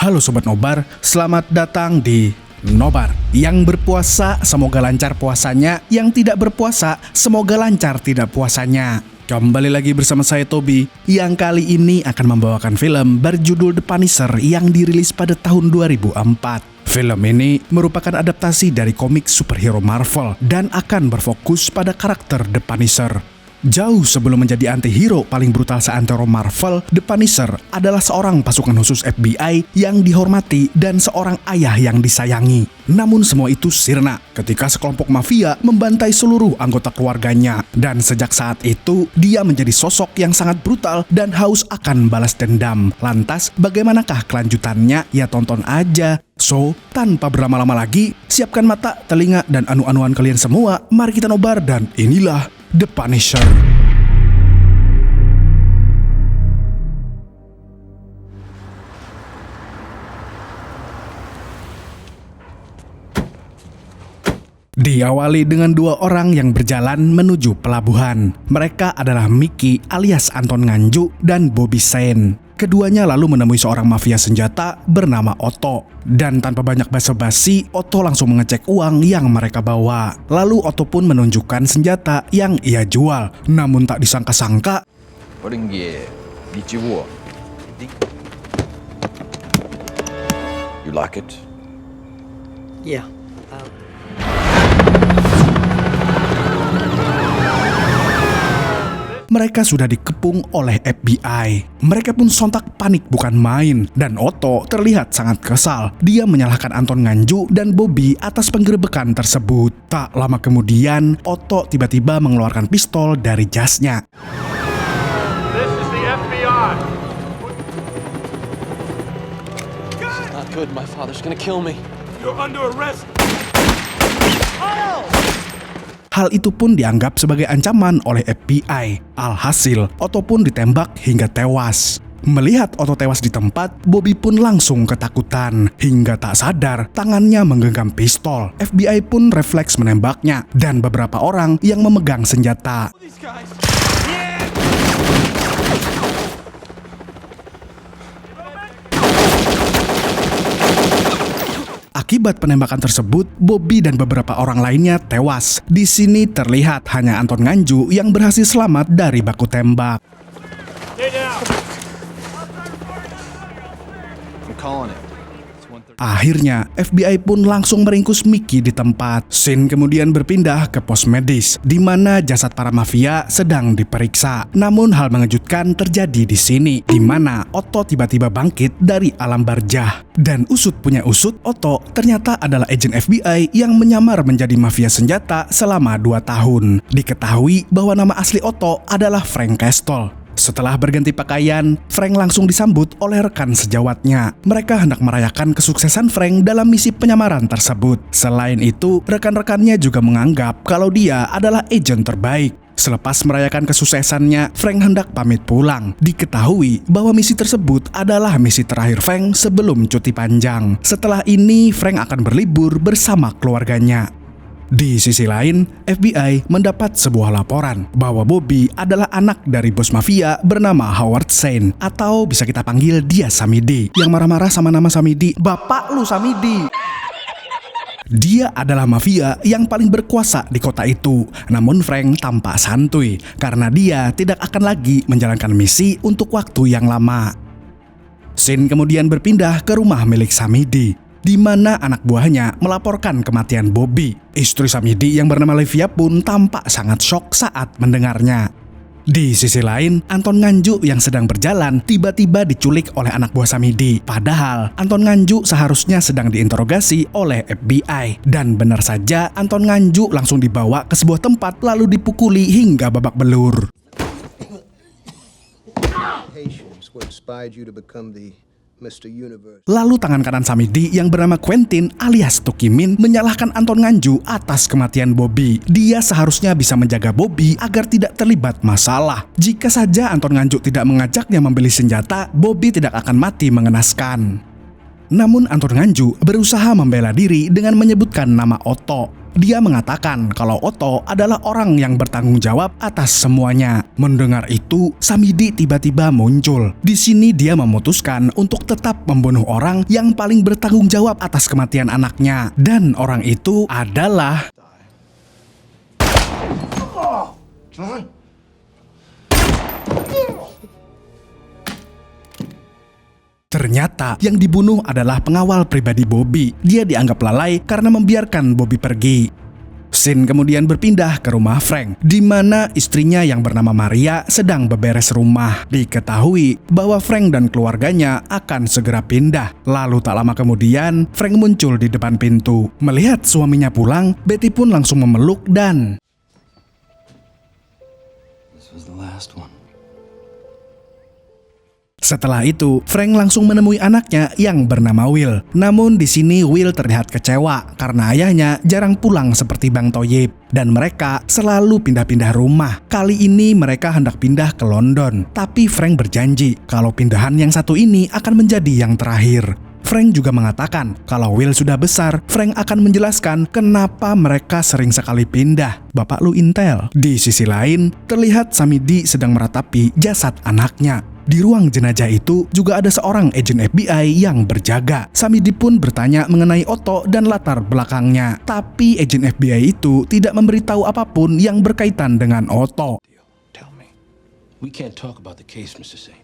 Halo Sobat Nobar, selamat datang di Nobar. Yang berpuasa semoga lancar puasanya, yang tidak berpuasa semoga lancar tidak puasanya. Kembali lagi bersama saya Tobi, yang kali ini akan membawakan film berjudul The Punisher yang dirilis pada tahun 2004. Film ini merupakan adaptasi dari komik superhero Marvel dan akan berfokus pada karakter The Punisher. Jauh sebelum menjadi antihero paling brutal seantero Marvel, The Punisher adalah seorang pasukan khusus FBI yang dihormati dan seorang ayah yang disayangi. Namun semua itu sirna ketika sekelompok mafia membantai seluruh anggota keluarganya. Dan sejak saat itu, dia menjadi sosok yang sangat brutal dan haus akan balas dendam. Lantas, bagaimanakah kelanjutannya? Ya tonton aja. So, tanpa berlama-lama lagi, siapkan mata, telinga, dan anu-anuan kalian semua. Mari kita nobar dan inilah The Punisher. Diawali dengan dua orang yang berjalan menuju pelabuhan. Mereka adalah Mickey alias Anton Nganjuk dan Bobby Shane. Keduanya lalu menemui seorang mafia senjata bernama Otto. Dan tanpa banyak basa-basi, Otto langsung mengecek uang yang mereka bawa. Lalu Otto pun menunjukkan senjata yang ia jual. Namun tak disangka-sangka, You like it? Yeah. mereka sudah dikepung oleh FBI. Mereka pun sontak panik bukan main. Dan Otto terlihat sangat kesal. Dia menyalahkan Anton Nganjuk dan Bobby atas penggerebekan tersebut. Tak lama kemudian, Otto tiba-tiba mengeluarkan pistol dari jasnya. This is the FBI. This is not good. My father's gonna kill me. You're under arrest. Hal itu pun dianggap sebagai ancaman oleh FBI. Alhasil, Otto pun ditembak hingga tewas. Melihat Otto tewas di tempat, Bobby pun langsung ketakutan. Hingga tak sadar, tangannya menggenggam pistol. FBI pun refleks menembaknya. Dan beberapa orang yang memegang senjata. Akibat penembakan tersebut, Bobby dan beberapa orang lainnya tewas. Di sini terlihat hanya Anton Nganjuk yang berhasil selamat dari baku tembak. I'm calling it. Akhirnya, FBI pun langsung meringkus Mickey di tempat. Scene kemudian berpindah ke pos medis, di mana jasad para mafia sedang diperiksa. Namun hal mengejutkan terjadi di sini, di mana Otto tiba-tiba bangkit dari alam barjah. Dan usut punya usut, Otto ternyata adalah agen FBI yang menyamar menjadi mafia senjata selama 2 tahun. Diketahui bahwa nama asli Otto adalah Frank Castle. Setelah berganti pakaian, Frank langsung disambut oleh rekan sejawatnya. Mereka hendak merayakan kesuksesan Frank dalam misi penyamaran tersebut. Selain itu, rekan-rekannya juga menganggap kalau dia adalah agen terbaik. Selepas merayakan kesuksesannya, Frank hendak pamit pulang. Diketahui bahwa misi tersebut adalah misi terakhir Frank sebelum cuti panjang. Setelah ini, Frank akan berlibur bersama keluarganya. Di sisi lain, FBI mendapat sebuah laporan bahwa Bobby adalah anak dari bos mafia bernama Howard Shane, atau bisa kita panggil dia Samidi, yang marah-marah sama nama Samidi. Bapak lu Samidi! Dia adalah mafia yang paling berkuasa di kota itu. Namun Frank tampak santuy karena dia tidak akan lagi menjalankan misi untuk waktu yang lama. Scene kemudian berpindah ke rumah milik Samidi, di mana anak buahnya melaporkan kematian Bobby. Istri Samidi yang bernama Livia pun tampak sangat syok saat mendengarnya. Di sisi lain, Anton Nganjuk yang sedang berjalan tiba-tiba diculik oleh anak buah Samidi. Padahal, Anton Nganjuk seharusnya sedang diinterogasi oleh FBI. Dan benar saja, Anton Nganjuk langsung dibawa ke sebuah tempat lalu dipukuli hingga babak belur. Lalu tangan kanan Samidi yang bernama Quentin alias Tukimin menyalahkan Anton Nganjuk atas kematian Bobby. Dia seharusnya bisa menjaga Bobby agar tidak terlibat masalah. Jika saja Anton Nganjuk tidak mengajaknya membeli senjata, Bobby tidak akan mati mengenaskan. Namun Anton Nganju berusaha membela diri dengan menyebutkan nama Otto. Dia mengatakan kalau Otto adalah orang yang bertanggung jawab atas semuanya. Mendengar itu, Samidi tiba-tiba muncul. Di sini dia memutuskan untuk tetap membunuh orang yang paling bertanggung jawab atas kematian anaknya. Dan orang itu adalah... Ternyata yang dibunuh adalah pengawal pribadi Bobby. Dia dianggap lalai karena membiarkan Bobby pergi. Scene kemudian berpindah ke rumah Frank, di mana istrinya yang bernama Maria sedang beberes rumah. Diketahui bahwa Frank dan keluarganya akan segera pindah. Lalu tak lama kemudian, Frank muncul di depan pintu. Melihat suaminya pulang, Betty pun langsung memeluk dan... This was the last one. Setelah itu, Frank langsung menemui anaknya yang bernama Will. Namun di sini Will terlihat kecewa karena ayahnya jarang pulang seperti Bang Toyib dan mereka selalu pindah-pindah rumah. Kali ini mereka hendak pindah ke London, tapi Frank berjanji kalau pindahan yang satu ini akan menjadi yang terakhir. Frank juga mengatakan kalau Will sudah besar, Frank akan menjelaskan kenapa mereka sering sekali pindah. Bapak lu intel. Di sisi lain, terlihat Samidi sedang meratapi jasad anaknya. Di ruang jenazah itu juga ada seorang agen FBI yang berjaga. Samidi pun bertanya mengenai Otto dan latar belakangnya. Tapi agen FBI itu tidak memberitahu apapun yang berkaitan dengan Otto. Tell me. We can't talk about the case, Mr. Saint.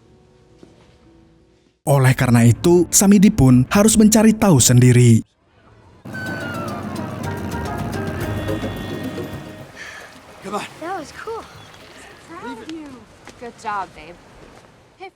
Oleh karena itu, Samidi pun harus mencari tahu sendiri. That was cool. Proud of you. Good job, babe.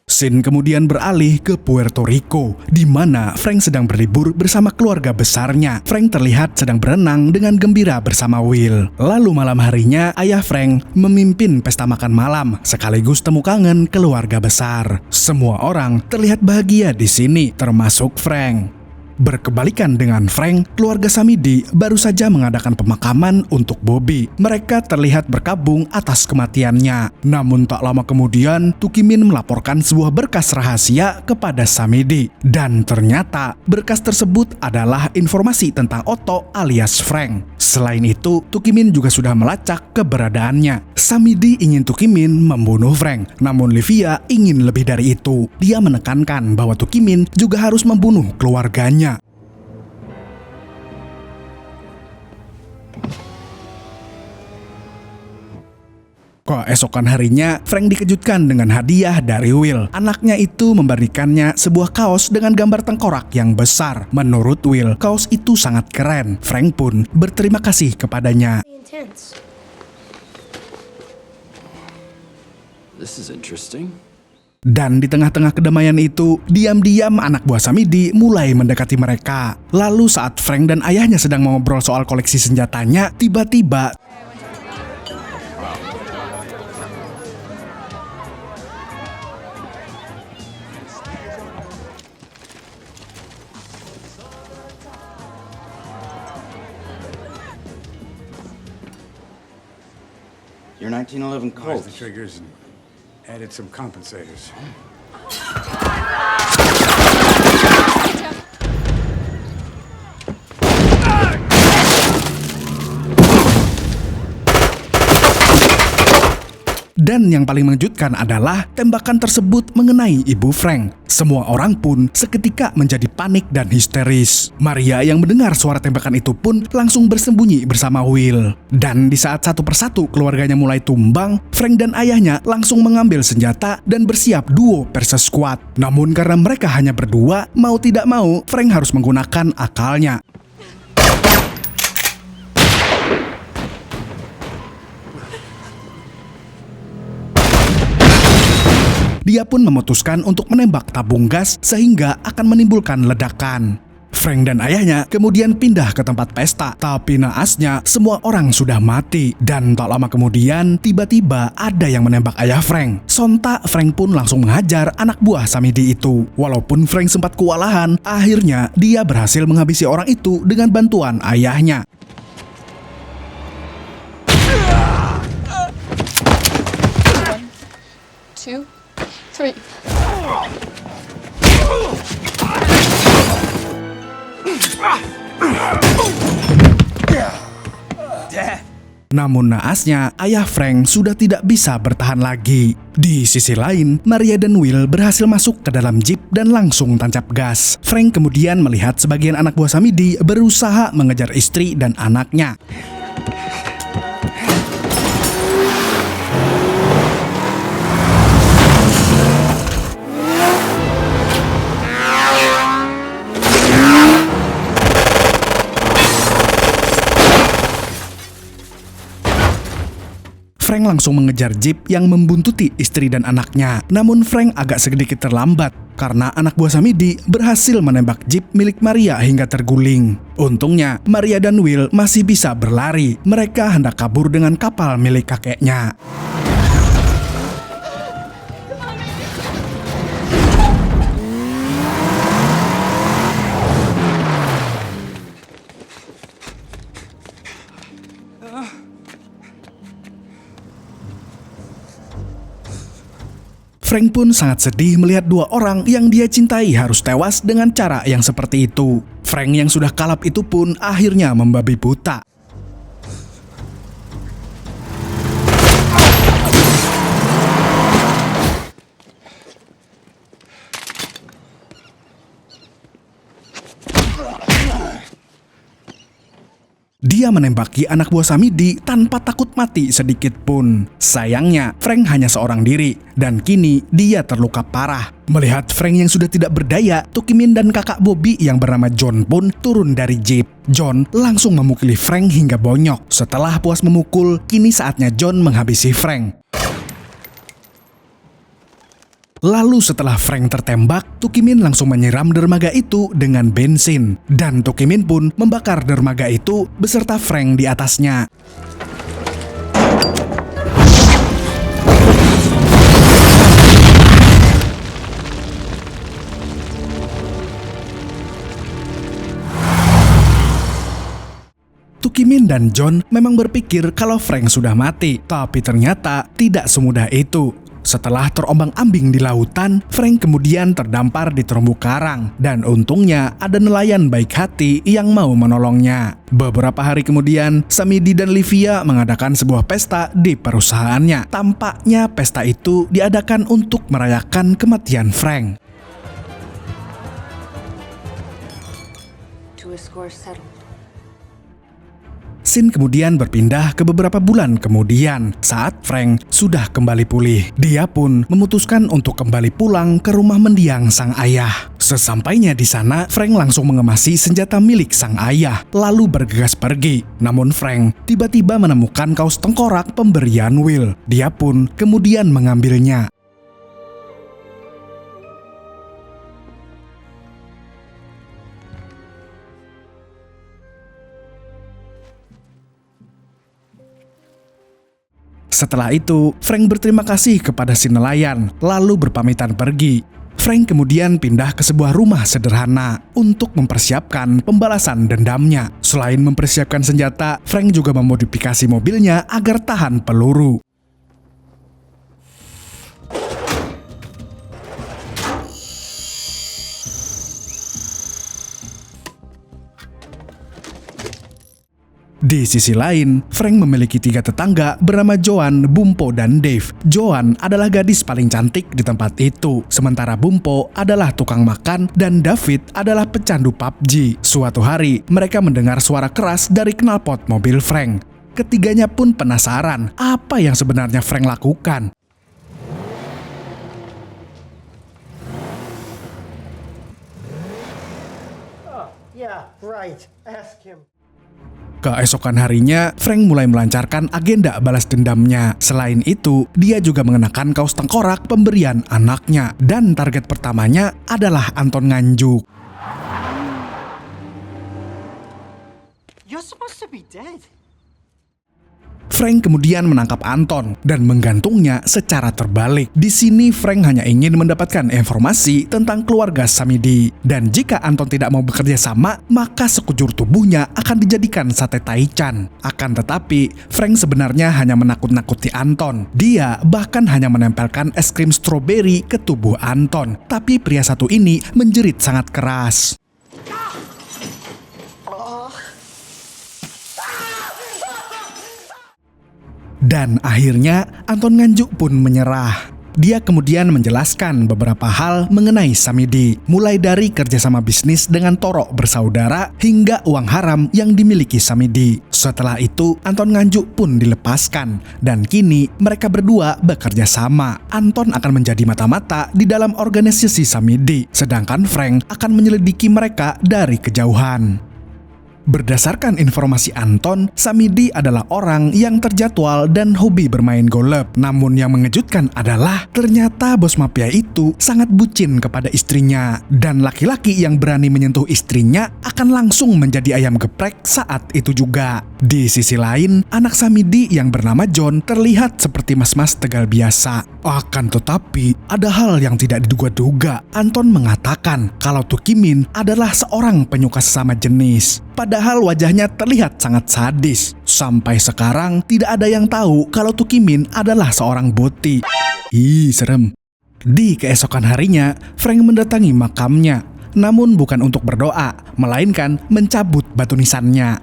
Scene kemudian beralih ke Puerto Rico, di mana Frank sedang berlibur bersama keluarga besarnya. Frank terlihat sedang berenang dengan gembira bersama Will. Lalu malam harinya, ayah Frank memimpin pesta makan malam, sekaligus temu kangen keluarga besar. Semua orang terlihat bahagia di sini, termasuk Frank. Berkebalikan dengan Frank, keluarga Samidi baru saja mengadakan pemakaman untuk Bobby. Mereka terlihat berkabung atas kematiannya. Namun tak lama kemudian, Tukimin melaporkan sebuah berkas rahasia kepada Samidi. Dan ternyata berkas tersebut adalah informasi tentang Otto alias Frank. Selain itu, Tukimin juga sudah melacak keberadaannya. Samidi ingin Tukimin membunuh Frank, namun Livia ingin lebih dari itu. Dia menekankan bahwa Tukimin juga harus membunuh keluarganya. Keesokan harinya, Frank dikejutkan dengan hadiah dari Will. Anaknya itu memberikannya sebuah kaos dengan gambar tengkorak yang besar. Menurut Will, kaos itu sangat keren. Frank pun berterima kasih kepadanya. Intense. This is interesting. Dan di tengah-tengah kedamaian itu, diam-diam anak buah Samidi mulai mendekati mereka. Lalu saat Frank dan ayahnya sedang mengobrol soal koleksi senjatanya, tiba-tiba Your 1911 Colt. The triggers and added some compensators. Dan yang paling mengejutkan adalah tembakan tersebut mengenai ibu Frank. Semua orang pun seketika menjadi panik dan histeris. Maria yang mendengar suara tembakan itu pun langsung bersembunyi bersama Will. Dan di saat satu persatu keluarganya mulai tumbang, Frank dan ayahnya langsung mengambil senjata dan bersiap duo versus squad. Namun karena mereka hanya berdua, mau tidak mau Frank harus menggunakan akalnya. Dia pun memutuskan untuk menembak tabung gas sehingga akan menimbulkan ledakan. Frank dan ayahnya kemudian pindah ke tempat pesta, tapi naasnya semua orang sudah mati. Dan tak lama kemudian tiba-tiba ada yang menembak ayah Frank. Sontak Frank pun langsung menghajar anak buah Samidi itu. Walaupun Frank sempat kewalahan, akhirnya dia berhasil menghabisi orang itu dengan bantuan ayahnya. Two, three. Namun naasnya, ayah Frank sudah tidak bisa bertahan lagi. Di sisi lain, Maria dan Will berhasil masuk ke dalam jeep dan langsung tancap gas. Frank kemudian melihat sebagian anak buah Samidi berusaha mengejar istri dan anaknya. Frank langsung mengejar jeep yang membuntuti istri dan anaknya. Namun Frank agak sedikit terlambat karena anak buah Samidi berhasil menembak jeep milik Maria hingga terguling. Untungnya, Maria dan Will masih bisa berlari. Mereka hendak kabur dengan kapal milik kakeknya. Frank pun sangat sedih melihat dua orang yang dia cintai harus tewas dengan cara yang seperti itu. Frank yang sudah kalap itu pun akhirnya membabi buta. Dia menembaki anak buah Samidi tanpa takut mati sedikit pun. Sayangnya, Frank hanya seorang diri, dan kini dia terluka parah. Melihat Frank yang sudah tidak berdaya, Tukimin dan kakak Bobby yang bernama John pun turun dari jeep. John langsung memukuli Frank hingga bonyok. Setelah puas memukul, kini saatnya John menghabisi Frank. Lalu setelah Frank tertembak, Tukimin langsung menyiram dermaga itu dengan bensin. Dan Tukimin pun membakar dermaga itu beserta Frank di atasnya. Tukimin dan John memang berpikir kalau Frank sudah mati, tapi ternyata tidak semudah itu. Setelah terombang-ambing di lautan, Frank kemudian terdampar di terumbu karang. Dan untungnya ada nelayan baik hati yang mau menolongnya. Beberapa hari kemudian, Samidi dan Livia mengadakan sebuah pesta di perusahaannya. Tampaknya pesta itu diadakan untuk merayakan kematian Frank. To a score settled. Scene kemudian berpindah ke beberapa bulan kemudian saat Frank sudah kembali pulih. Dia pun memutuskan untuk kembali pulang ke rumah mendiang sang ayah. Sesampainya di sana, Frank langsung mengemasi senjata milik sang ayah lalu bergegas pergi. Namun Frank tiba-tiba menemukan kaos tengkorak pemberian Will. Dia pun kemudian mengambilnya. Setelah itu, Frank berterima kasih kepada si nelayan, lalu berpamitan pergi. Frank kemudian pindah ke sebuah rumah sederhana untuk mempersiapkan pembalasan dendamnya. Selain mempersiapkan senjata, Frank juga memodifikasi mobilnya agar tahan peluru. Di sisi lain, Frank memiliki 3 tetangga bernama Joan, Bumpo, dan Dave. Joan adalah gadis paling cantik di tempat itu, sementara Bumpo adalah tukang makan dan David adalah pecandu PUBG. Suatu hari, mereka mendengar suara keras dari knalpot mobil Frank. Ketiganya pun penasaran apa yang sebenarnya Frank lakukan. Yeah, right. Ask him. Keesokan harinya, Frank mulai melancarkan agenda balas dendamnya. Selain itu, dia juga mengenakan kaos tengkorak pemberian anaknya. Dan target pertamanya adalah Anton Nganjuk. You're supposed to be dead. Frank kemudian menangkap Anton dan menggantungnya secara terbalik. Di sini Frank hanya ingin mendapatkan informasi tentang keluarga Samidi. Dan jika Anton tidak mau bekerja sama, maka sekujur tubuhnya akan dijadikan sate taichan. Akan tetapi, Frank sebenarnya hanya menakut-nakuti Anton. Dia bahkan hanya menempelkan es krim stroberi ke tubuh Anton. Tapi pria satu ini menjerit sangat keras. Dan akhirnya Anton Nganjuk pun menyerah. Dia kemudian menjelaskan beberapa hal mengenai Samidi, mulai dari kerjasama bisnis dengan Toro bersaudara hingga uang haram yang dimiliki Samidi. Setelah itu, Anton Nganjuk pun dilepaskan dan kini mereka berdua bekerja sama. Anton akan menjadi mata-mata di dalam organisasi Samidi, sedangkan Frank akan menyelidiki mereka dari kejauhan. Berdasarkan informasi Anton, Samidi adalah orang yang terjadwal dan hobi bermain golf. Namun yang mengejutkan adalah ternyata bos mafia itu sangat bucin kepada istrinya. Dan laki-laki yang berani menyentuh istrinya akan langsung menjadi ayam geprek saat itu juga. Di sisi lain, anak Samidi yang bernama John terlihat seperti mas-mas Tegal biasa. Akan tetapi, ada hal yang tidak diduga-duga. Anton mengatakan kalau Tukimin adalah seorang penyuka sesama jenis. Padahal wajahnya terlihat sangat sadis. Sampai sekarang tidak ada yang tahu kalau Tukimin adalah seorang boti. Ih, serem. Di keesokan harinya, Frank mendatangi makamnya. Namun bukan untuk berdoa, melainkan mencabut batu nisannya.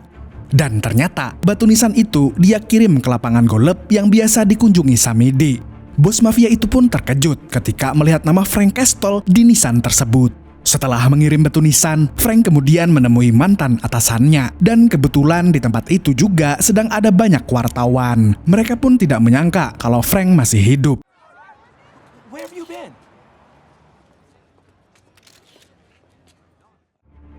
Dan ternyata batu nisan itu dia kirim ke lapangan golf yang biasa dikunjungi Samidi. Bos mafia itu pun terkejut ketika melihat nama Frank Castle di nisan tersebut. Setelah mengirim batu nisan, Frank kemudian menemui mantan atasannya. Dan kebetulan di tempat itu juga sedang ada banyak wartawan. Mereka pun tidak menyangka kalau Frank masih hidup. Where have you been?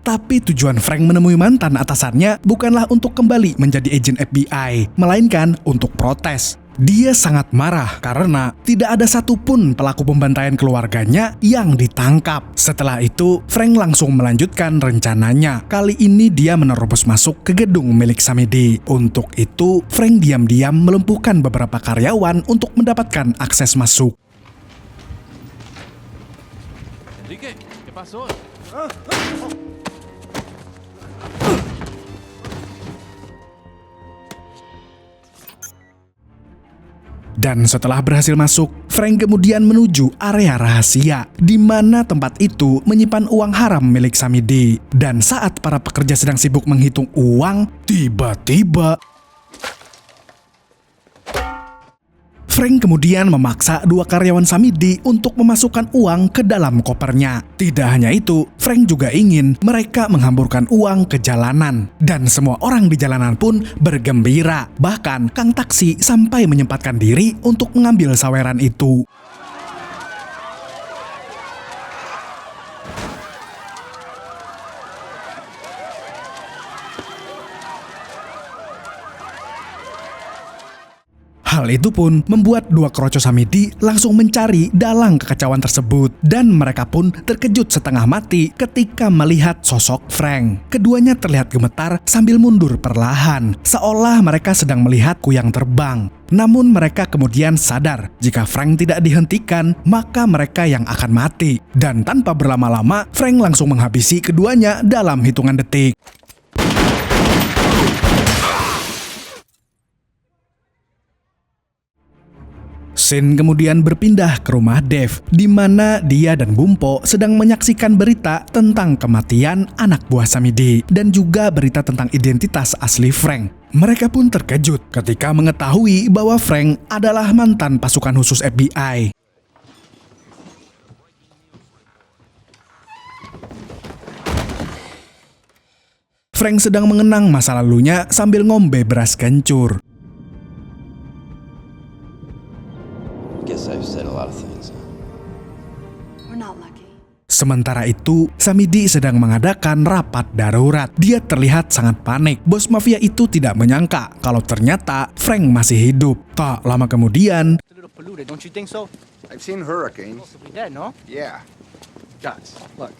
Tapi tujuan Frank menemui mantan atasannya bukanlah untuk kembali menjadi agen FBI, melainkan untuk protes. Dia sangat marah karena tidak ada satupun pelaku pembantaian keluarganya yang ditangkap. Setelah itu, Frank langsung melanjutkan rencananya. Kali ini dia menerobos masuk ke gedung milik Samidi. Untuk itu, Frank diam-diam melumpuhkan beberapa karyawan untuk mendapatkan akses masuk. Enrique, ¿qué pasó? Dan setelah berhasil masuk, Frank kemudian menuju area rahasia, di mana tempat itu menyimpan uang haram milik Samidi. Dan saat para pekerja sedang sibuk menghitung uang, tiba-tiba Frank kemudian memaksa dua karyawan Samidi untuk memasukkan uang ke dalam kopernya. Tidak hanya itu, Frank juga ingin mereka menghamburkan uang ke jalanan. Dan semua orang di jalanan pun bergembira. Bahkan Kang Taksi sampai menyempatkan diri untuk mengambil saweran itu. Hal itu pun membuat dua kroco Samidi langsung mencari dalang kekacauan tersebut. Dan mereka pun terkejut setengah mati ketika melihat sosok Frank. Keduanya terlihat gemetar sambil mundur perlahan, seolah mereka sedang melihat kuyang terbang. Namun mereka kemudian sadar jika Frank tidak dihentikan, maka mereka yang akan mati. Dan tanpa berlama-lama, Frank langsung menghabisi keduanya dalam hitungan detik. Scene kemudian berpindah ke rumah Dave, di mana dia dan Bumpo sedang menyaksikan berita tentang kematian anak buah Samidi dan juga berita tentang identitas asli Frank. Mereka pun terkejut ketika mengetahui bahwa Frank adalah mantan pasukan khusus FBI. Frank sedang mengenang masa lalunya sambil ngombe beras kencur. Guess I've said a lot of things. We're not lucky. Sementara itu, Samidi sedang mengadakan rapat darurat. Dia terlihat sangat panik. Bos mafia itu tidak menyangka kalau ternyata Frank masih hidup. Tak lama kemudian, It's a little polluted, don't you think so? I've seen hurricanes. Possibly dead, no? Yeah. Guys, look.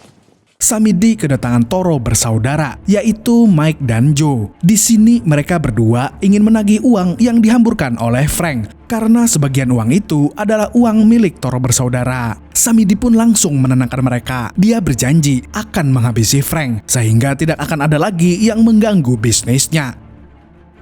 Samidi kedatangan Toro bersaudara, yaitu Mike dan Joe. Di sini mereka berdua ingin menagih uang yang dihamburkan oleh Frank, karena sebagian uang itu adalah uang milik Toro bersaudara. Samidi pun langsung menenangkan mereka. Dia berjanji akan menghabisi Frank, sehingga tidak akan ada lagi yang mengganggu bisnisnya.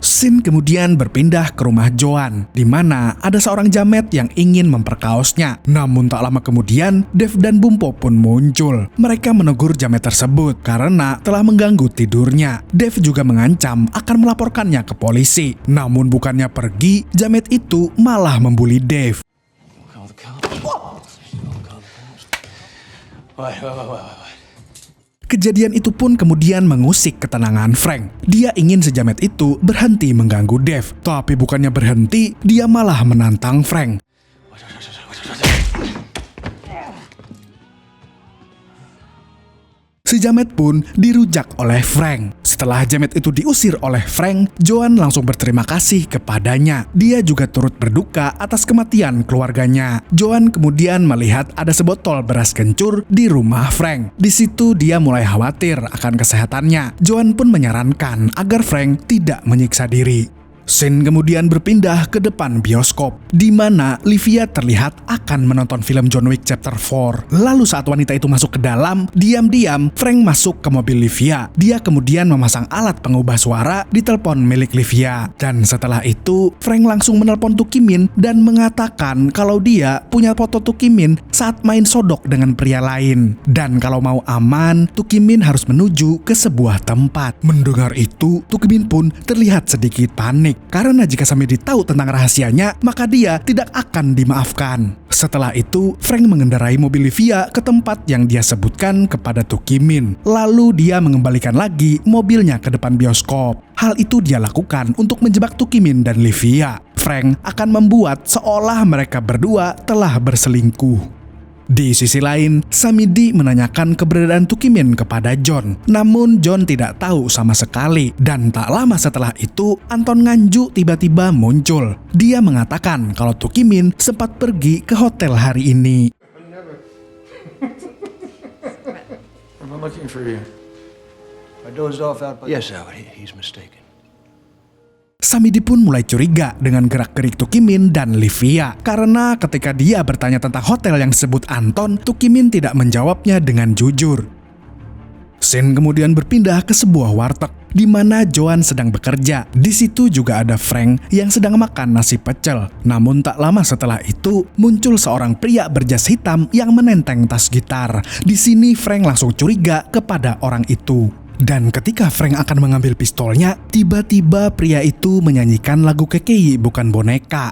Sin kemudian berpindah ke rumah Joan, di mana ada seorang jamet yang ingin memperkaosnya. Namun tak lama kemudian, Dave dan Bumpo pun muncul. Mereka menegur jamet tersebut karena telah mengganggu tidurnya. Dave juga mengancam akan melaporkannya ke polisi. Namun bukannya pergi, jamet itu malah membuli Dave. Call the cops. Wait. Kejadian itu pun kemudian mengusik ketenangan Frank. Dia ingin si jamet itu berhenti mengganggu Dave. Tapi bukannya berhenti, dia malah menantang Frank. Si jamet pun dirujak oleh Frank. Setelah jamet itu diusir oleh Frank, Joan langsung berterima kasih kepadanya. Dia juga turut berduka atas kematian keluarganya. Joan kemudian melihat ada sebotol beras kencur di rumah Frank. Di situ dia mulai khawatir akan kesehatannya. Joan pun menyarankan agar Frank tidak menyiksa diri. Sin kemudian berpindah ke depan bioskop, di mana Livia terlihat akan menonton film John Wick Chapter 4. Lalu saat wanita itu masuk ke dalam, diam-diam Frank masuk ke mobil Livia. Dia kemudian memasang alat pengubah suara di telepon milik Livia. Dan setelah itu, Frank langsung menelpon Tuki Min dan mengatakan kalau dia punya foto Tuki Min saat main sodok dengan pria lain. Dan kalau mau aman, Tuki Min harus menuju ke sebuah tempat. Mendengar itu, Tuki Min pun terlihat sedikit panik. Karena jika Samedi tahu tentang rahasianya, maka dia tidak akan dimaafkan. Setelah itu, Frank mengendarai mobil Livia ke tempat yang dia sebutkan kepada Tuki Min. Lalu dia mengembalikan lagi mobilnya ke depan bioskop. Hal itu dia lakukan untuk menjebak Tuki Min dan Livia. Frank akan membuat seolah mereka berdua telah berselingkuh. Di sisi lain, Samedi menanyakan keberadaan Tuki Min kepada John. Namun John tidak tahu sama sekali. Dan tak lama setelah itu, Anton Nganju tiba-tiba muncul. Dia mengatakan kalau Tuki Min sempat pergi ke hotel hari ini. I'm looking for you. I dozed off out by... Yes, Howard, he's mistaken. Samedi pun mulai curiga dengan gerak-gerik Tuki Min dan Livia. Karena ketika dia bertanya tentang hotel yang disebut Anton, Tuki Min tidak menjawabnya dengan jujur. Sin kemudian berpindah ke sebuah warteg di mana Joan sedang bekerja. Di situ juga ada Frank yang sedang makan nasi pecel. Namun tak lama setelah itu muncul seorang pria berjas hitam yang menenteng tas gitar. Di sini Frank langsung curiga kepada orang itu. Dan ketika Frank akan mengambil pistolnya, tiba-tiba pria itu menyanyikan lagu KKI bukan boneka.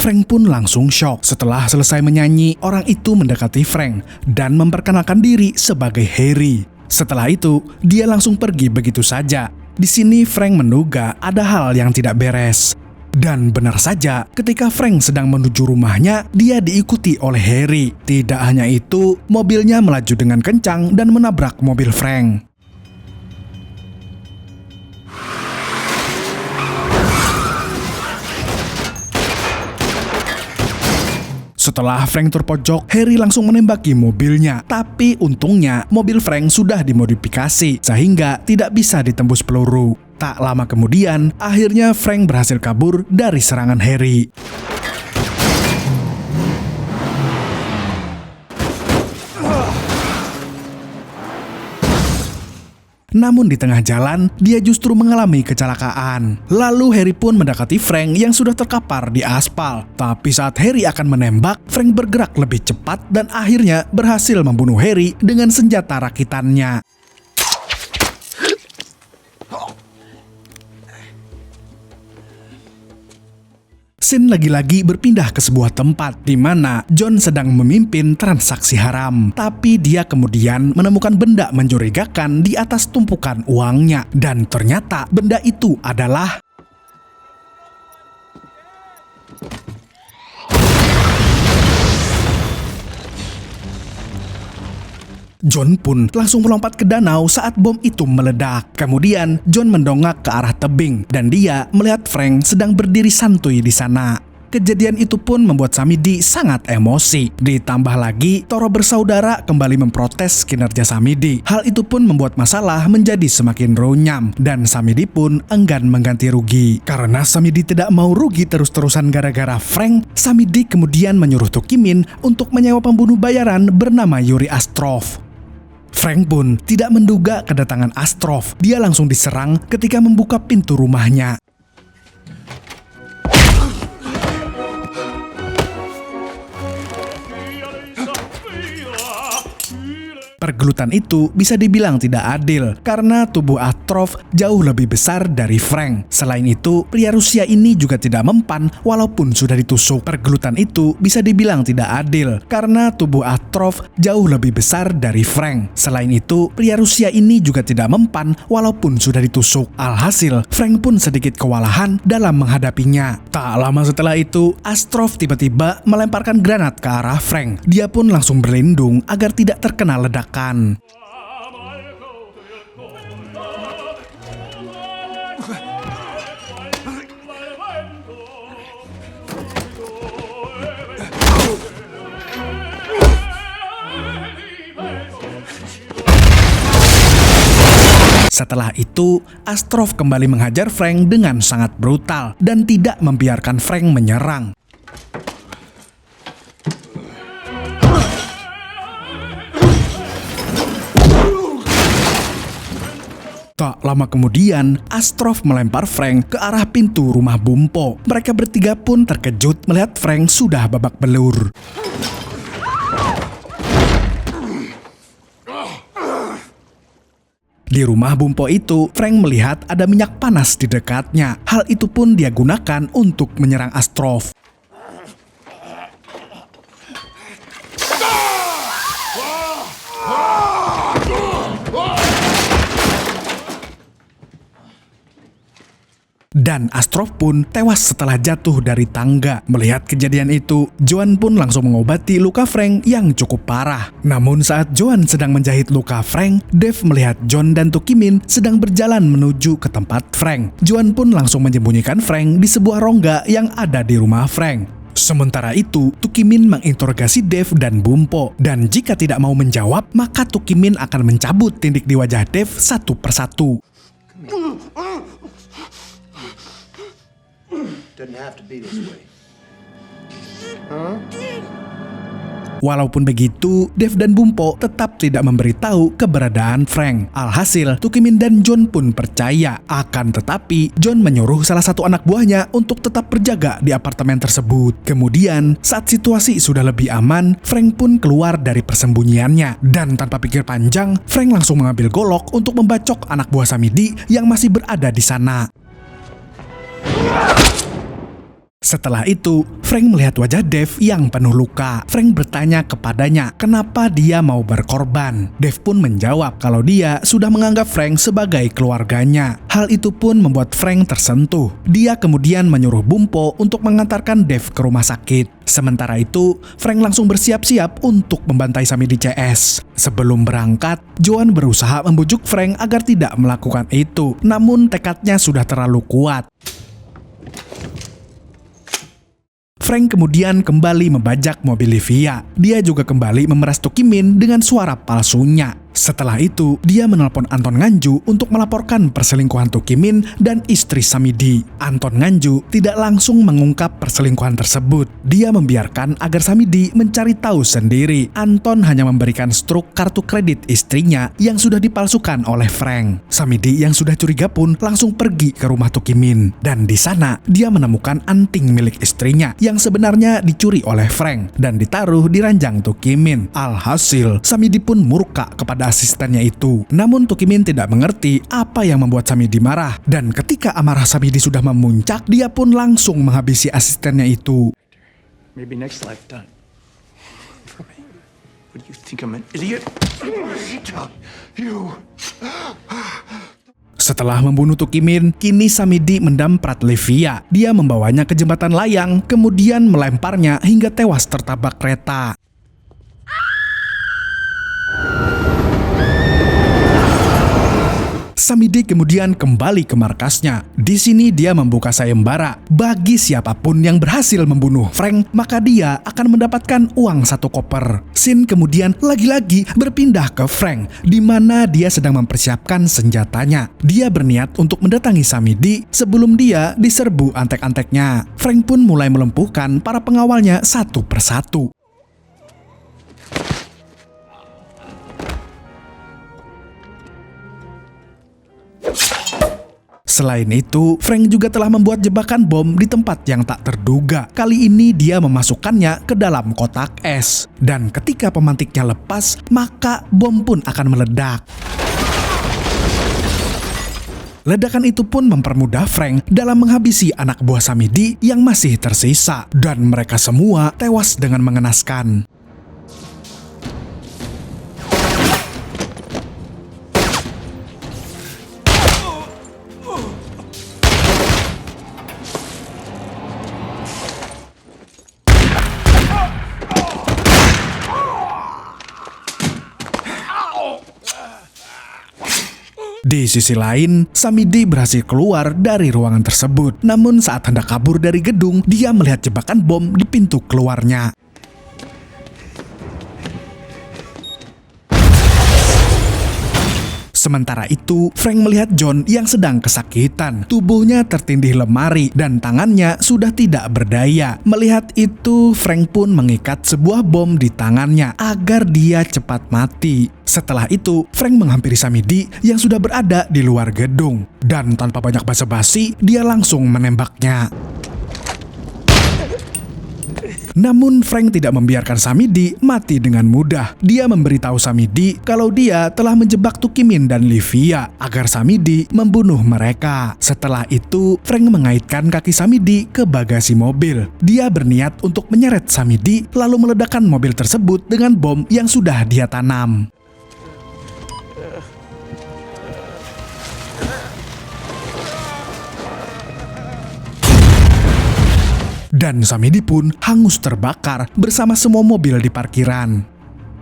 Frank pun langsung shock. Setelah selesai menyanyi, orang itu mendekati Frank dan memperkenalkan diri sebagai Harry. Setelah itu, dia langsung pergi begitu saja. Di sini Frank menduga ada hal yang tidak beres. Dan benar saja, ketika Frank sedang menuju rumahnya, dia diikuti oleh Harry. Tidak hanya itu, mobilnya melaju dengan kencang dan menabrak mobil Frank. Setelah Frank terpojok, Harry langsung menembaki mobilnya. Tapi untungnya, mobil Frank sudah dimodifikasi, sehingga tidak bisa ditembus peluru. Tak lama kemudian, akhirnya Frank berhasil kabur dari serangan Harry. Namun di tengah jalan, dia justru mengalami kecelakaan. Lalu Harry pun mendekati Frank yang sudah terkapar di aspal. Tapi saat Harry akan menembak, Frank bergerak lebih cepat dan akhirnya berhasil membunuh Harry dengan senjata rakitannya. Sin lagi-lagi berpindah ke sebuah tempat di mana John sedang memimpin transaksi haram. Tapi dia kemudian menemukan benda mencurigakan di atas tumpukan uangnya. Dan ternyata benda itu adalah... John pun langsung melompat ke danau saat bom itu meledak. Kemudian John mendongak ke arah tebing dan dia melihat Frank sedang berdiri santuy di sana. Kejadian itu pun membuat Samedi sangat emosi. Ditambah lagi, Toro bersaudara kembali memprotes kinerja Samedi. Hal itu pun membuat masalah menjadi semakin runyam dan Samedi pun enggan mengganti rugi. Karena Samedi tidak mau rugi terus-terusan gara-gara Frank, Samedi kemudian menyuruh Tuki Min untuk menyewa pembunuh bayaran bernama Yuri Astrov. Frank pun tidak menduga kedatangan Astrof. Dia langsung diserang ketika membuka pintu rumahnya. Pergelutan itu bisa dibilang tidak adil karena tubuh Astrof jauh lebih besar dari Frank. Selain itu, pria Rusia ini juga tidak mempan walaupun sudah ditusuk. Pergelutan itu bisa dibilang tidak adil karena tubuh Astrof jauh lebih besar dari Frank. Selain itu, pria Rusia ini juga tidak mempan walaupun sudah ditusuk. Alhasil, Frank pun sedikit kewalahan dalam menghadapinya. Tak lama setelah itu, Astrof tiba-tiba melemparkan granat ke arah Frank. Dia pun langsung berlindung agar tidak terkena ledakan. Setelah itu, Astrof kembali menghajar Frank dengan sangat brutal dan tidak membiarkan Frank menyerang. Tak lama kemudian, Astrof melempar Frank ke arah pintu rumah Bumpo. Mereka bertiga pun terkejut melihat Frank sudah babak belur. Di rumah Bumpo itu, Frank melihat ada minyak panas di dekatnya. Hal itu pun dia gunakan untuk menyerang Astrof. Dan Astrof pun tewas setelah jatuh dari tangga. Melihat kejadian itu, Joan pun langsung mengobati luka Frank yang cukup parah. Namun saat Joan sedang menjahit luka Frank, Dave melihat John dan Tukimin sedang berjalan menuju ke tempat Frank. Joan pun langsung menyembunyikan Frank di sebuah rongga yang ada di rumah Frank. Sementara itu, Tukimin menginterogasi Dave dan Bumpo. Dan jika tidak mau menjawab, maka Tukimin akan mencabut tindik di wajah Dave satu persatu. Doesn't have to be this way. Walaupun begitu, Dave dan Bumpo tetap tidak memberitahu keberadaan Frank. Alhasil, Tukimin dan John pun percaya. Akan tetapi, John menyuruh salah satu anak buahnya untuk tetap berjaga di apartemen tersebut. Kemudian, saat situasi sudah lebih aman, Frank pun keluar dari persembunyiannya. Dan tanpa pikir panjang, Frank langsung mengambil golok untuk membacok anak buah Samidi yang masih berada di sana. Setelah itu, Frank melihat wajah Dave yang penuh luka. Frank bertanya kepadanya kenapa dia mau berkorban. Dave pun menjawab kalau dia sudah menganggap Frank sebagai keluarganya. Hal itu pun membuat Frank tersentuh. Dia kemudian menyuruh Bumpo untuk mengantarkan Dave ke rumah sakit. Sementara itu, Frank langsung bersiap-siap untuk membantai Samidi CS. Sebelum berangkat, Joan berusaha membujuk Frank agar tidak melakukan itu. Namun tekadnya sudah terlalu kuat. Frank kemudian kembali membajak mobil Livia. Dia juga kembali memeras Tukimin dengan suara palsunya. Setelah itu, dia menelpon Anton Nganju untuk melaporkan perselingkuhan Tukimin dan istri Samidi. Anton Nganju tidak langsung mengungkap perselingkuhan tersebut. Dia membiarkan agar Samidi mencari tahu sendiri. Anton hanya memberikan struk kartu kredit istrinya yang sudah dipalsukan oleh Frank. Samidi yang sudah curiga pun langsung pergi ke rumah Tukimin. Dan di sana, dia menemukan anting milik istrinya yang sebenarnya dicuri oleh Frank dan ditaruh di ranjang Tukimin. Alhasil, Samidi pun murka kepada asistennya itu. Namun Tukimin tidak mengerti apa yang membuat Samidi marah. Dan ketika amarah Samidi sudah memuncak, dia pun langsung menghabisi asistennya itu. Maybe next lifetime. What do you think I'm an idiot? You. Setelah membunuh Tukimin, kini Samidi mendamprat Livia. Dia membawanya ke jembatan layang, kemudian melemparnya hingga tewas tertabrak kereta. Samidi kemudian kembali ke markasnya. Di sini dia membuka sayembara. Bagi siapapun yang berhasil membunuh Frank, maka dia akan mendapatkan uang 1 koper. Scene kemudian lagi-lagi berpindah ke Frank, di mana dia sedang mempersiapkan senjatanya. Dia berniat untuk mendatangi Samidi sebelum dia diserbu antek-anteknya. Frank pun mulai melumpuhkan para pengawalnya satu persatu. Selain itu, Frank juga telah membuat jebakan bom di tempat yang tak terduga. Kali ini dia memasukkannya ke dalam kotak es. Dan ketika pemantiknya lepas, maka bom pun akan meledak. Ledakan itu pun mempermudah Frank dalam menghabisi anak buah Samidi yang masih tersisa. Dan mereka semua tewas dengan mengenaskan. Di sisi lain, Samidi berhasil keluar dari ruangan tersebut. Namun saat hendak kabur dari gedung, dia melihat jebakan bom di pintu keluarnya. Sementara itu, Frank melihat John yang sedang kesakitan. Tubuhnya tertindih lemari dan tangannya sudah tidak berdaya. Melihat itu, Frank pun mengikat sebuah bom di tangannya agar dia cepat mati. Setelah itu, Frank menghampiri Samidi yang sudah berada di luar gedung. Dan tanpa banyak basa-basi, dia langsung menembaknya. Namun Frank tidak membiarkan Samidi mati dengan mudah. Dia memberitahu Samidi kalau dia telah menjebak Tukimin dan Livia agar Samidi membunuh mereka. Setelah itu, Frank mengaitkan kaki Samidi ke bagasi mobil. Dia berniat untuk menyeret Samidi lalu meledakkan mobil tersebut dengan bom yang sudah dia tanam. Dan Samidi pun hangus terbakar bersama semua mobil di parkiran.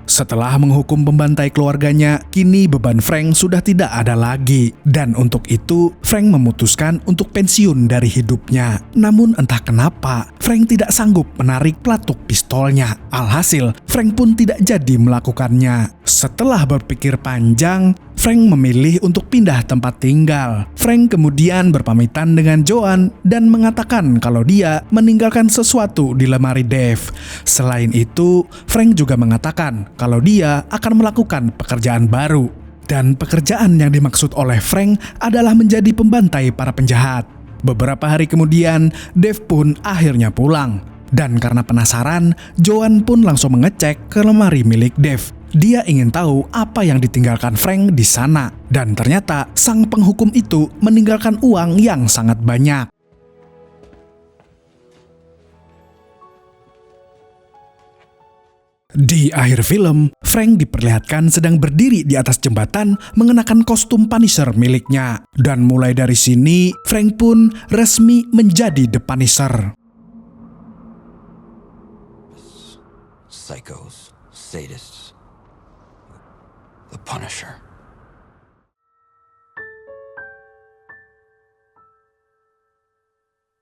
Setelah menghukum pembantai keluarganya, kini beban Frank sudah tidak ada lagi. Dan untuk itu, Frank memutuskan untuk pensiun dari hidupnya. Namun entah kenapa, Frank tidak sanggup menarik pelatuk pistolnya. Alhasil, Frank pun tidak jadi melakukannya. Setelah berpikir panjang, Frank memilih untuk pindah tempat tinggal. Frank kemudian berpamitan dengan Joan dan mengatakan kalau dia meninggalkan sesuatu di lemari Dave. Selain itu, Frank juga mengatakan kalau dia akan melakukan pekerjaan baru. Dan pekerjaan yang dimaksud oleh Frank adalah menjadi pembantai para penjahat. Beberapa hari kemudian, Dave pun akhirnya pulang. Dan karena penasaran, Joan pun langsung mengecek ke lemari milik Dave. Dia ingin tahu apa yang ditinggalkan Frank di sana. Dan ternyata sang penghukum itu meninggalkan uang yang sangat banyak. Di akhir film, Frank diperlihatkan sedang berdiri di atas jembatan mengenakan kostum Punisher miliknya. Dan mulai dari sini, Frank pun resmi menjadi The Punisher. Psychos, sadists, the Punisher.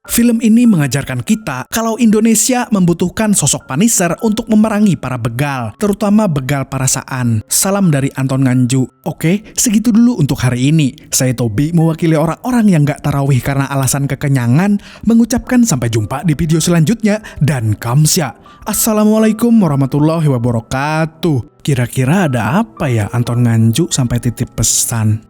Film ini mengajarkan kita kalau Indonesia membutuhkan sosok Punisher untuk memerangi para begal, terutama begal perasaan. Salam dari Anton Nganju. Oke, segitu dulu untuk hari ini. Saya Tobi, mewakili orang-orang yang gak tarawih karena alasan kekenyangan, mengucapkan sampai jumpa di video selanjutnya, dan kamsya. Assalamualaikum warahmatullahi wabarakatuh. Kira-kira ada apa ya Anton Nganju sampai titip pesan?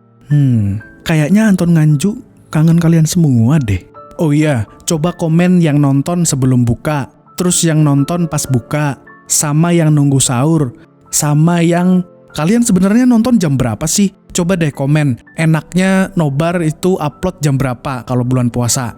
Kayaknya Anton Nganju kangen kalian semua deh. Oh iya, coba komen yang nonton sebelum buka, terus yang nonton pas buka, sama yang nunggu sahur, sama yang kalian sebenarnya nonton jam berapa sih? Coba deh komen, enaknya nobar itu upload jam berapa kalau bulan puasa?